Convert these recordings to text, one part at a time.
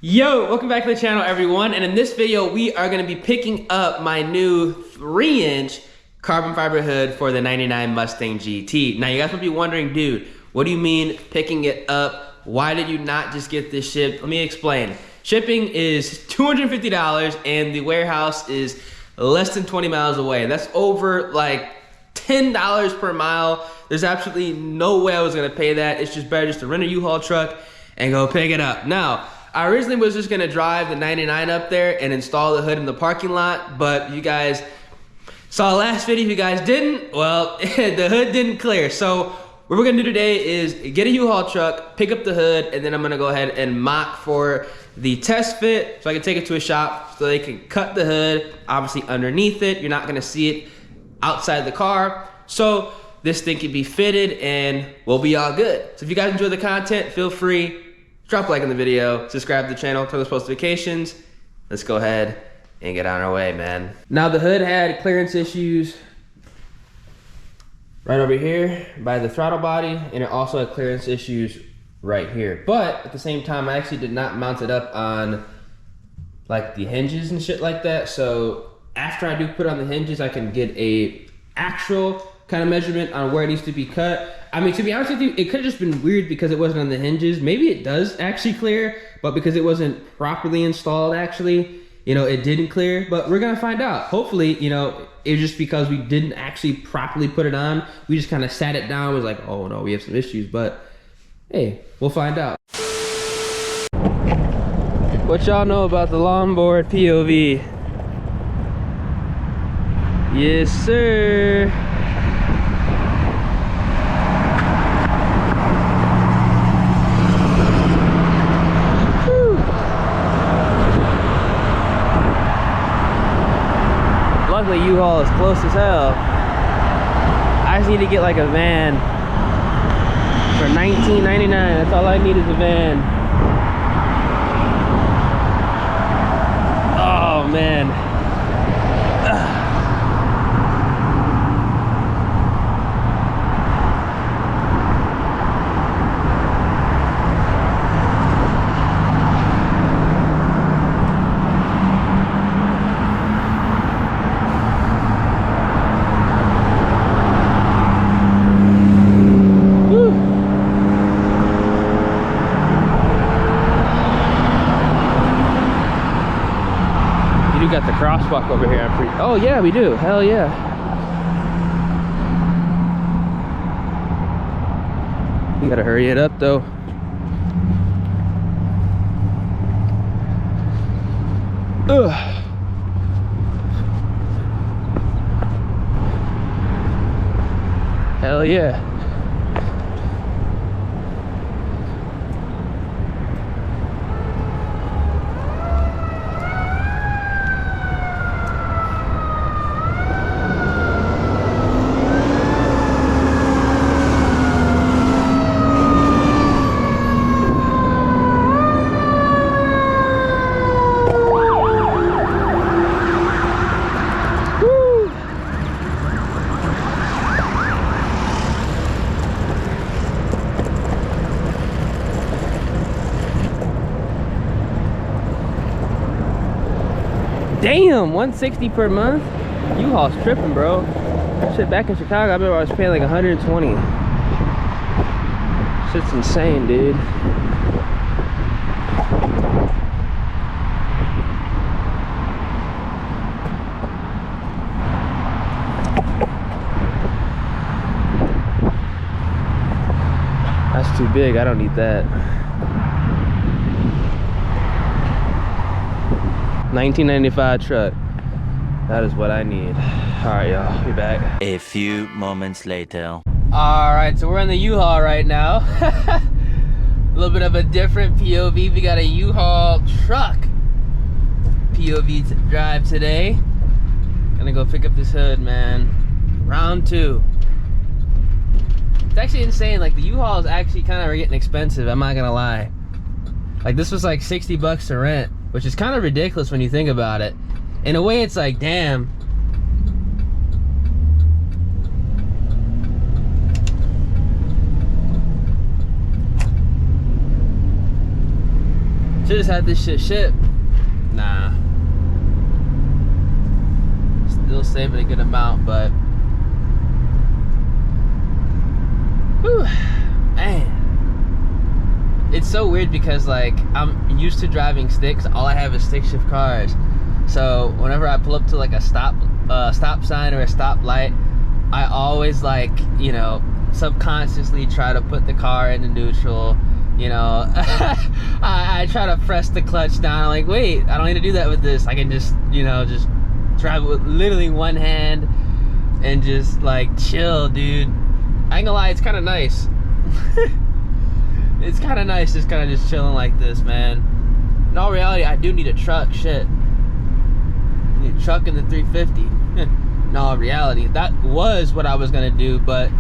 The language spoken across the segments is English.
Yo, welcome back to the channel, everyone. And in this video, we are gonna be picking up my new 3-inch carbon fiber hood for the 99 Mustang GT. Now, you guys might be wondering, dude, what do you mean picking it up? Why did you not just get this shipped? Let me explain. Shipping is $250 and the warehouse is less than 20 miles away. That's over like $10 per mile. There's absolutely no way I was gonna pay that. It's just better just to rent a U-Haul truck and go pick it up. Now, I originally was just gonna drive the 99 up there and install the hood in the parking lot, but you guys saw last video. If you guys didn't, well, the hood didn't clear. So what we're gonna do today is get a U-Haul truck, pick up the hood, and then I'm gonna go ahead and mock for the test fit so I can take it to a shop so they can cut the hood, obviously underneath it. You're not gonna see it outside the car. So this thing can be fitted and we'll be all good. So if you guys enjoy the content, feel free, drop a like on the video, subscribe to the channel, turn those post notifications. Let's go ahead and get on our way, man. Now the hood had clearance issues right over here by the throttle body, and it also had clearance issues right here. But at the same time, I actually did not mount it up on like the hinges and shit like that. So after I do put on the hinges, I can get a actual kind of measurement on where it needs to be cut. I mean, to be honest with you, it could have just been weird because it wasn't on the hinges. Maybe it does actually clear, but because it wasn't properly installed, actually, you know, it didn't clear. But we're gonna find out. Hopefully, you know, it's just because we didn't actually properly put it on. We just kind of sat it down, was like, oh no, we have some issues. But hey, we'll find out. What y'all know about the longboard POV? Yes, sir. Luckily, U-Haul is close as hell. I just need to get like a van for $19.99. That's all I need is a van. Oh man. Got the crosswalk over here. I'm pretty. Oh yeah, we do. Hell yeah. You gotta hurry it up though. Ugh. Hell yeah. Damn, $160 per month? U-Haul's tripping, bro. Shit, back in Chicago, I remember I was paying like $120. Shit's insane, dude. That's too big, I don't need that. 1995 truck. That is what I need. All right, y'all, be back. A few moments later. All right, so we're in the U-Haul right now. A little bit of a different POV. We got a U-Haul truck POV to drive today. Gonna go pick up this hood, man. Round 2. It's actually insane. Like the U-Haul is actually kind of getting expensive. I'm not gonna lie. Like this was like $60 to rent, which is kind of ridiculous when you think about it. In a way, it's like, damn. Should just had this shit shipped. Nah. Still saving a good amount, but whew, man. It's so weird because like I'm used to driving sticks. All I have is stick shift cars. So whenever I pull up to like a stop sign or a stoplight, I always like, you know, subconsciously try to put the car into neutral. You know, I try to press the clutch down. I'm like, wait, I don't need to do that with this. I can just, you know, just drive with literally one hand and just like chill, dude. I ain't gonna lie, it's kind of nice. It's kind of nice just kind of just chilling like this, man. In all reality, I do need a truck, shit. I need a truck in the 350. In all reality, that was what I was gonna do, but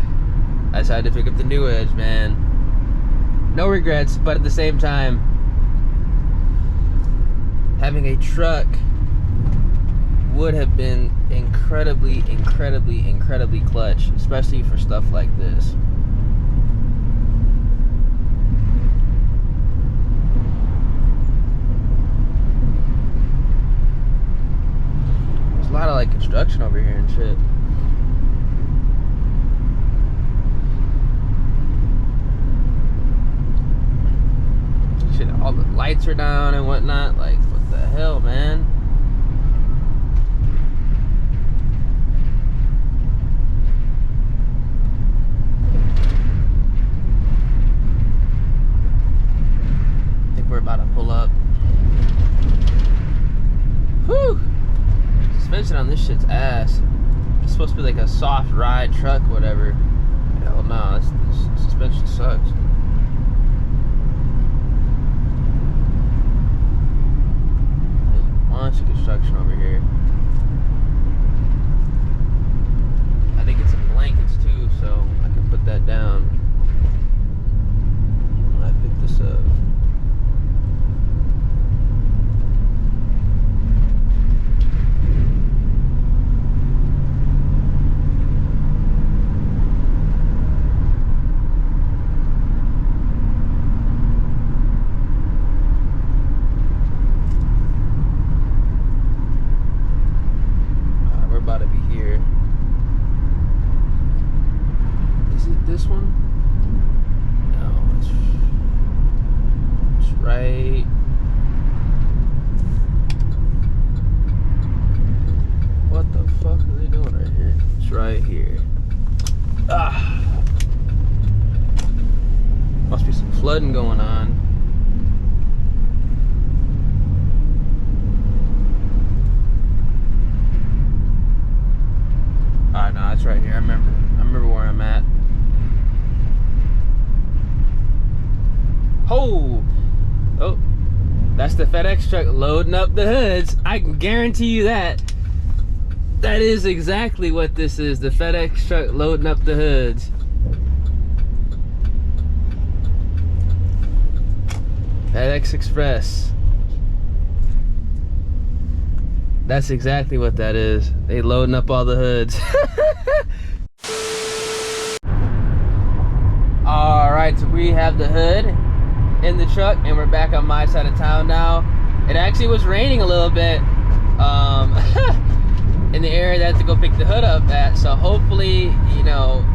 I decided to pick up the New Edge, man. No regrets, but at the same time, having a truck would have been incredibly, incredibly, incredibly clutch, especially for stuff like this. There's a lot of like construction over here and shit. Shit, all the lights are down and whatnot. Like, what the hell, man? I think we're about to pull up. Whew! Suspension on this shit's ass. It's supposed to be like a soft ride truck, whatever. Hell no, this suspension sucks. Bunch of construction over here. I think it's some blankets too, so I can put that down when I pick this up. This one? No, it's right. What the fuck are they doing right here? It's right here. Ah, must be some flooding going on. Alright, no, it's right here. I remember where I'm at. Oh, that's the FedEx truck loading up the hoods. I can guarantee you that. That is exactly what this is. The FedEx truck loading up the hoods. FedEx Express. That's exactly what that is. They loading up all the hoods. All right, so we have the hood in the truck and we're back on my side of town now. It actually was raining a little bit in the area that I had to go pick the hood up at, so hopefully, you know,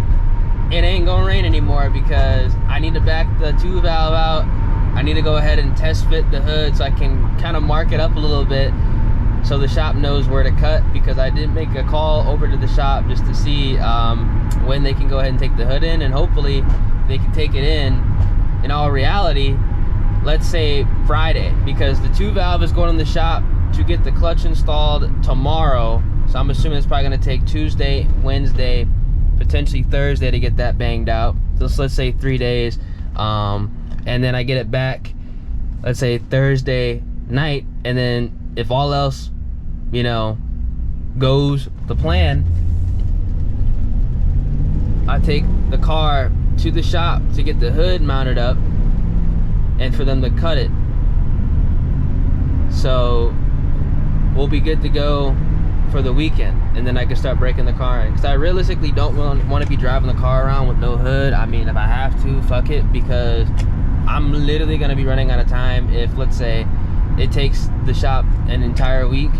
it ain't gonna rain anymore because I need to back the 2 valve out. I need to go ahead and test fit the hood so I can kind of mark it up a little bit so the shop knows where to cut, because I did make a call over to the shop just to see when they can go ahead and take the hood in, and hopefully they can take it in all reality, let's say Friday, because the 2 valve is going in the shop to get the clutch installed tomorrow. So I'm assuming it's probably going to take Tuesday, Wednesday, potentially Thursday to get that banged out. So let's say 3 days. And then I get it back, let's say Thursday night. And then if all else, you know, goes the plan, I take the car to the shop to get the hood mounted up and for them to cut it. So we'll be good to go for the weekend, and then I can start breaking the car in, because I realistically don't want to be driving the car around with no hood. I mean, if I have to, fuck it, because I'm literally gonna be running out of time if, let's say, it takes the shop an entire week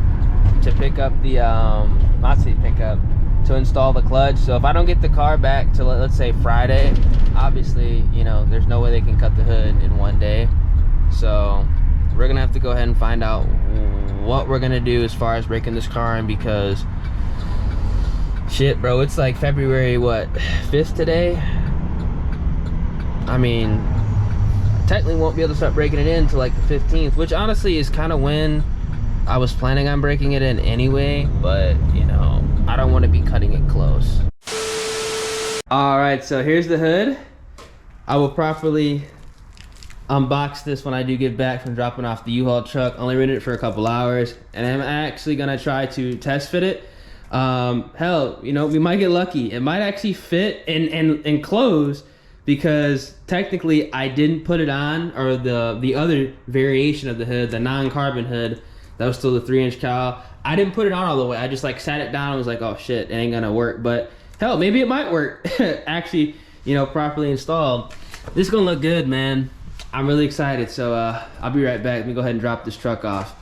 to pick up the, to install the clutch. So if I don't get the car back to, let's say, Friday, obviously, you know, there's no way they can cut the hood in one day. So we're gonna have to go ahead and find out what we're gonna do as far as breaking this car in, because shit, bro, it's like February, what, 5th today? I mean, technically won't be able to start breaking it in until like the 15th, which honestly is kind of when I was planning on breaking it in anyway, but you know, I don't want to be cutting it close. All right, so here's the hood. I will properly unbox this when I do get back from dropping off the U-Haul truck. Only rented it for a couple hours, and I'm actually gonna try to test fit it. Hell, you know, we might get lucky. It might actually fit and close, because technically I didn't put it on, or the other variation of the hood, the non-carbon hood, that was still the 3-inch COWL. I didn't put it on all the way. I just like sat it down and was like, oh shit, it ain't gonna work. But hell, maybe it might work. Actually, you know, properly installed. This is gonna look good, man. I'm really excited. So I'll be right back. Let me go ahead and drop this truck off.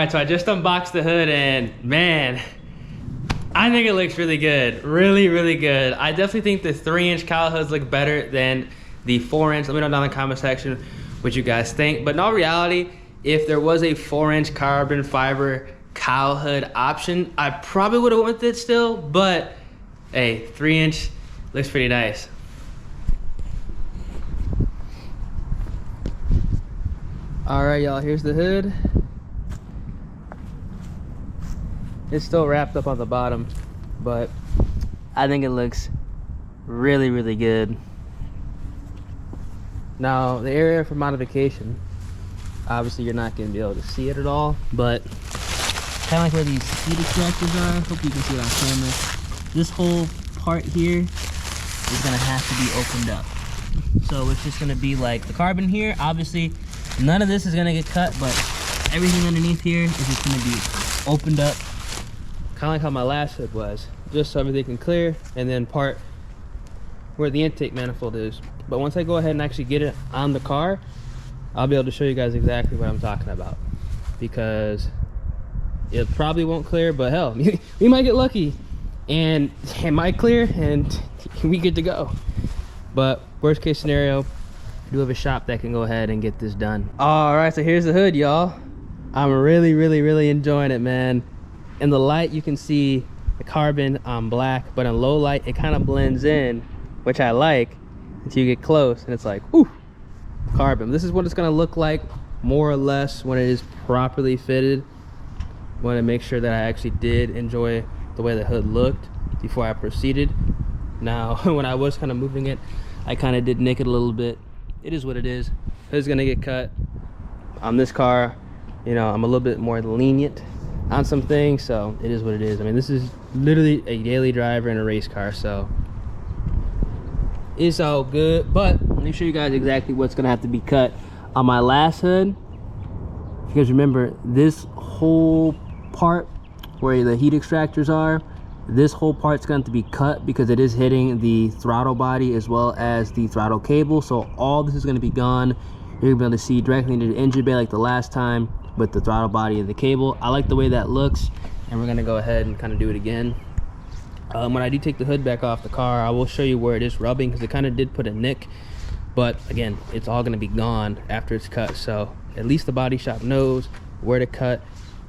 So I just unboxed the hood, and man, I think it looks really good. Really good. I definitely think the 3-inch COWL hoods look better than the 4-inch. Let me know down in the comment section what you guys think. But in all reality, if there was a 4-inch carbon fiber COWL hood option, I probably would have went with it still, but hey, 3-inch looks pretty nice. All right, y'all, here's the hood. It's still wrapped up on the bottom, but I think it looks really good. Now, the area for modification, obviously you're not gonna be able to see it at all, but kind of like where these seat extractors are, hope you can see it on camera. This whole part here is gonna have to be opened up. So it's just gonna be like the carbon here. Obviously, none of this is gonna get cut, but everything underneath here is just gonna be opened up, kind of like how my last hood was, just so everything can clear, and then part where the intake manifold is. But once I go ahead and actually get it on the car, I'll be able to show you guys exactly what I'm talking about, because it probably won't clear, but hell, we might get lucky and it might clear and we good to go. But worst case scenario, I do have a shop that can go ahead and get this done. All right, so here's the hood, y'all. I'm really enjoying it, man. In the light, you can see the carbon on black, but in low light, it kind of blends in, which I like, until you get close, and it's like, ooh, carbon. This is what it's gonna look like, more or less, when it is properly fitted. Want to make sure that I actually did enjoy the way the hood looked before I proceeded. Now, when I was kind of moving it, I kind of did nick it a little bit. It is what it is. Hood's gonna get cut. On this car, you know, I'm a little bit more lenient on some things, so it is what it is. I mean, this is literally a daily driver in a race car, so it's all good. But let me show you guys exactly what's gonna have to be cut on my last hood. If you guys remember, this whole part where the heat extractors are, this whole part's going to be cut because it is hitting the throttle body as well as the throttle cable. So all this is going to be gone. You're going to be able to see directly into the engine bay like the last time with the throttle body and the cable. I like the way that looks, and we're going to go ahead and kind of do it again. When I do take the hood back off the car, I will show you where it is rubbing because it kind of did put a nick. But again, it's all going to be gone after it's cut. So at least the body shop knows where to cut,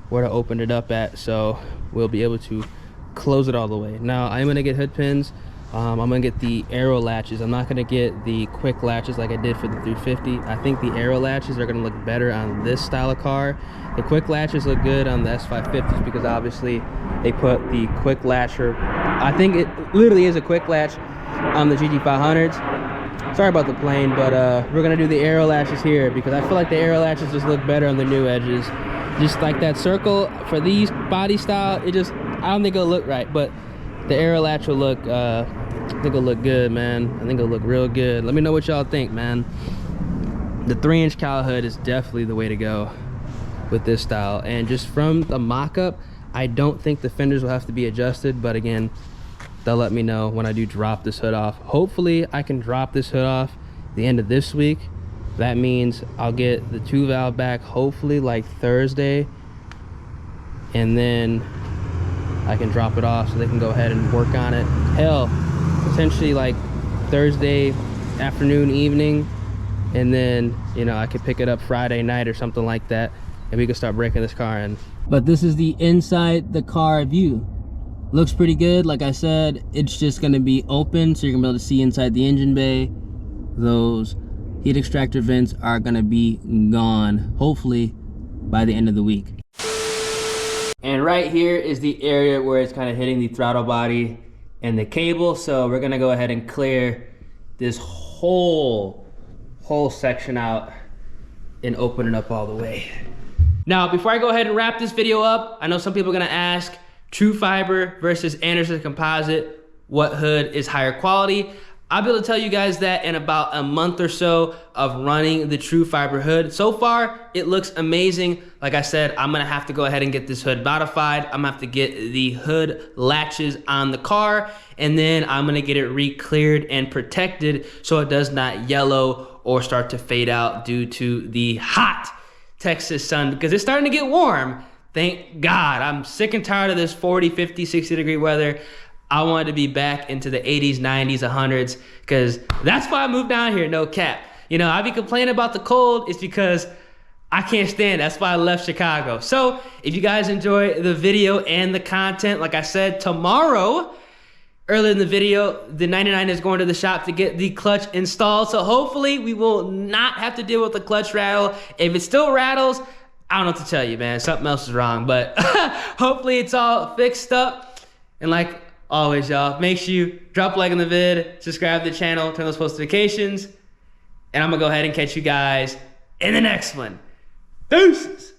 where to open it up at. So we'll be able to close it all the way. Now I'm going to get hood pins. I'm going to get the arrow latches. I'm not going to get the quick latches like I did for the 350. I think the arrow latches are going to look better on this style of car. The quick latches look good on the S550s because obviously they put the quick latcher. I think it literally is a quick latch on the GT500s. Sorry about the plane, but we're gonna do the arrow latches here because I feel like the arrow latches just look better on the new edges. Just like that circle for these body style, it just, I don't think it'll look right, but the arrow latch will look, I think it'll look good, man. I think it'll look real good. Let me know what y'all think, man. The 3-inch cowl hood is definitely the way to go with this style. And just from the mock-up, I don't think the fenders will have to be adjusted, but again, they'll let me know when I do drop this hood off. Hopefully I can drop this hood off the end of this week. That means I'll get the 2 valve back hopefully like Thursday, and then I can drop it off so they can go ahead and work on it. Hell, potentially like Thursday afternoon, evening, and then, you know, I could pick it up Friday night or something like that, and we can start breaking this car in. But this is the inside the car view. Looks pretty good. Like I said, it's just going to be open, so you're going to be able to see inside the engine bay. Those heat extractor vents are going to be gone, hopefully, by the end of the week. And right here is the area where it's kind of hitting the throttle body and the cable. So we're going to go ahead and clear this whole section out and open it up all the way. Now, before I go ahead and wrap this video up, I know some people are going to ask, TRUFIBER versus Anderson Composite, what hood is higher quality? I'll be able to tell you guys that in about a month or so of running the TRUFIBER hood. So far, it looks amazing. Like I said, I'm gonna have to go ahead and get this hood modified. I'm gonna have to get the hood latches on the car, and then I'm gonna get it re-cleared and protected so it does not yellow or start to fade out due to the hot Texas sun, because it's starting to get warm. Thank God. I'm sick and tired of this 40, 50, 60 degree weather. I wanted to be back into the 80s, 90s, 100s, because that's why I moved down here, no cap. You know, I be complaining about the cold. It's because I can't stand it. That's why I left Chicago. So if you guys enjoy the video and the content, like I said, tomorrow, earlier in the video, the 99 is going to the shop to get the clutch installed. So hopefully we will not have to deal with the clutch rattle. If it still rattles, I don't know what to tell you, man. Something else is wrong, but hopefully it's all fixed up. And like always, y'all, make sure you drop a like on the vid, subscribe to the channel, turn those post notifications, and I'm gonna go ahead and catch you guys in the next one. Deuces!